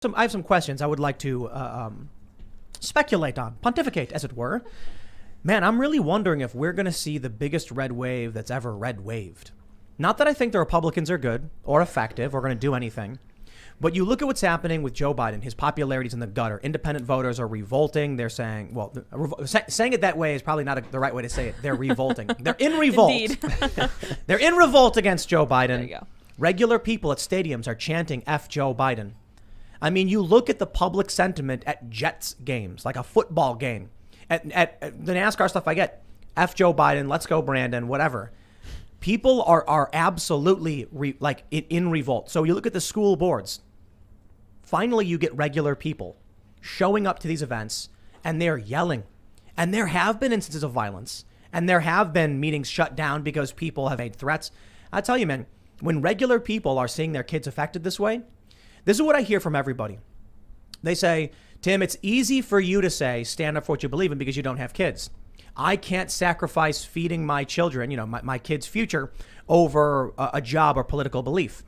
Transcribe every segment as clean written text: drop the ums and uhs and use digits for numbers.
I have some questions I would like to speculate on, pontificate, as it were. Man, I'm really wondering if we're going to see the biggest red wave that's ever red waved. Not that I think the Republicans are good or effective or going to do anything, but you look at what's happening with Joe Biden. His popularity's in the gutter. Independent voters are revolting. They're saying, well, saying it that way is probably not the right way to say it. They're revolting. They're in revolt. Indeed. They're in revolt against Joe Biden. There you go. Regular people at stadiums are chanting F Joe Biden. I mean, you look at the public sentiment at Jets games, like a football game. At the NASCAR stuff I get, F Joe Biden, let's go Brandon, whatever. People are absolutely in revolt. So you look at the school boards. Finally, you get regular people showing up to these events and they're yelling. And there have been instances of violence. And there have been meetings shut down because people have made threats. I tell you, man, when regular people are seeing their kids affected this way, this is what I hear from everybody. They say, Tim, it's easy for you to say, stand up for what you believe in because you don't have kids. I can't sacrifice feeding my children, my kids' future over a job or political belief.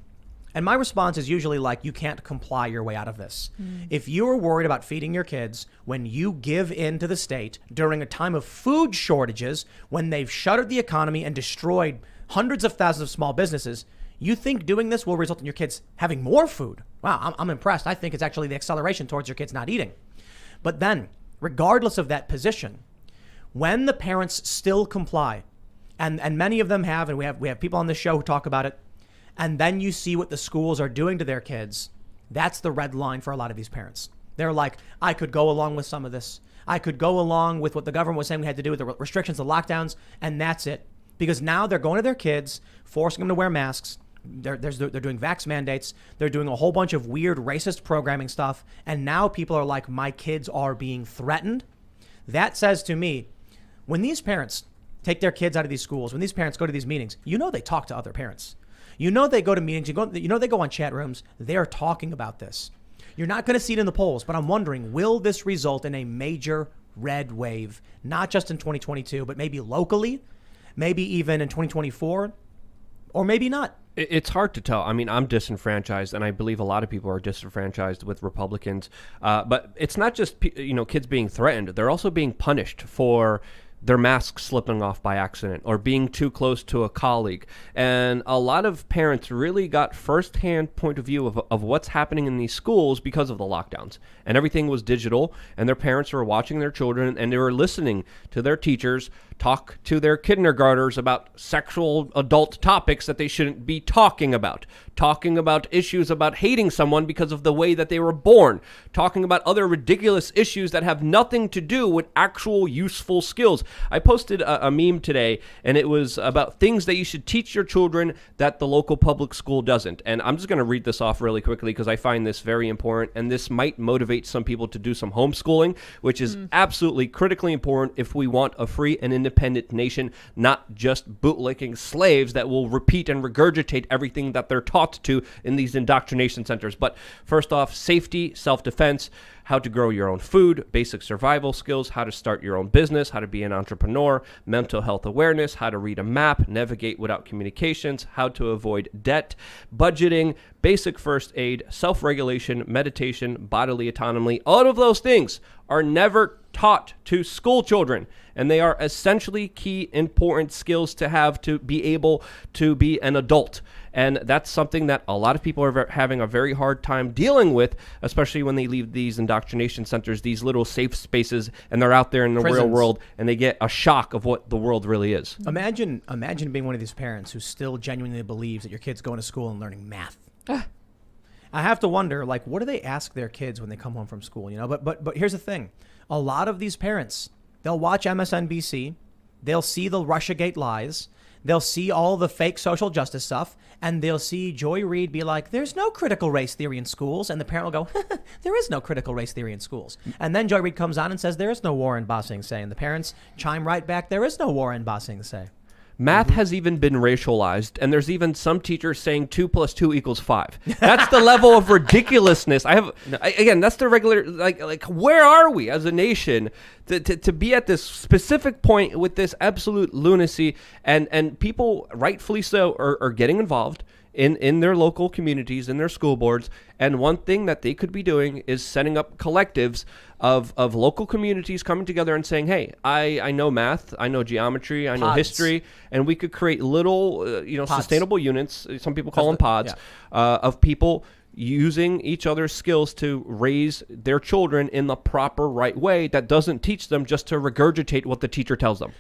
And my response is usually like, you can't comply your way out of this. If you're worried about feeding your kids when you give in to the state during a time of food shortages, when they've shuttered the economy and destroyed hundreds of thousands of small businesses, you think doing this will result in your kids having more food? Wow, I'm impressed. I think it's actually the acceleration towards your kids not eating. But then, regardless of that position, when the parents still comply, and many of them have, and we have people on this show who talk about it, and then you see what the schools are doing to their kids, that's the red line for a lot of these parents. They're like, I could go along with some of this. I could go along with what the government was saying we had to do with the restrictions, the lockdowns, and that's it. Because now they're going to their kids, forcing them to wear masks. They're doing vax mandates. They're doing a whole bunch of weird racist programming stuff. And now people are like, my kids are being threatened. That says to me, when these parents take their kids out of these schools, when these parents go to these meetings, they talk to other parents. They go to meetings, they go on chat rooms. They're talking about this. You're not going to see it in the polls, but I'm wondering, will this result in a major red wave, not just in 2022, but maybe locally, maybe even in 2024, or maybe not? It's hard to tell. I mean, I'm disenfranchised, and I believe a lot of people are disenfranchised with Republicans. But it's not just kids being threatened; they're also being punished for their mask slipping off by accident or being too close to a colleague. And a lot of parents really got firsthand point of view of what's happening in these schools because of the lockdowns. And everything was digital, and their parents were watching their children, and they were listening to their teachers talk to their kindergartners about sexual adult topics that they shouldn't be talking about issues about hating someone because of the way that they were born, talking about other ridiculous issues that have nothing to do with actual useful skills. I posted a meme today, and it was about things that you should teach your children that the local public school doesn't. And I'm just going to read this off really quickly because I find this very important, and this might motivate some people to do some homeschooling, which is absolutely critically important if we want a free and independent nation, not just bootlicking slaves that will repeat and regurgitate everything that they're taught to in these indoctrination centers. But first off, safety, self-defense, how to grow your own food, basic survival skills, how to start your own business, how to be an entrepreneur, mental health awareness, how to read a map, navigate without communications, how to avoid debt, budgeting, basic first aid, self-regulation, meditation, bodily autonomy. All of those things are never taught to school children, and they are essentially key important skills to have to be able to be an adult. And that's something that a lot of people are having a very hard time dealing with, especially when they leave these indoctrination centers, these little safe spaces, and they're out there in the real world, and they get a shock of what the world really is. Imagine being one of these parents who still genuinely believes that your kid's going to school and learning math. I have to wonder, what do they ask their kids when they come home from school? But here's the thing. A lot of these parents, they'll watch MSNBC, they'll see the Russiagate lies, they'll see all the fake social justice stuff, and they'll see Joy Reid be like, there's no critical race theory in schools. And the parent will go, there is no critical race theory in schools. And then Joy Reid comes on and says, there is no war in Ba Sing Se. And the parents chime right back, there is no war in Ba Sing Se. Math has even been racialized, and there's even some teachers saying 2 + 2 = 5. That's the level of ridiculousness. That's the regular, where are we as a nation to be at this specific point with this absolute lunacy, and people, rightfully so, are getting involved in their local communities, in their school boards. And one thing that they could be doing is setting up collectives of local communities coming together and saying, hey, I know math, I know geometry, I know Pods. history, and we could create little, Pods. sustainable units. Some people call them pods, yeah. of people using each other's skills to raise their children in the proper right way that doesn't teach them just to regurgitate what the teacher tells them.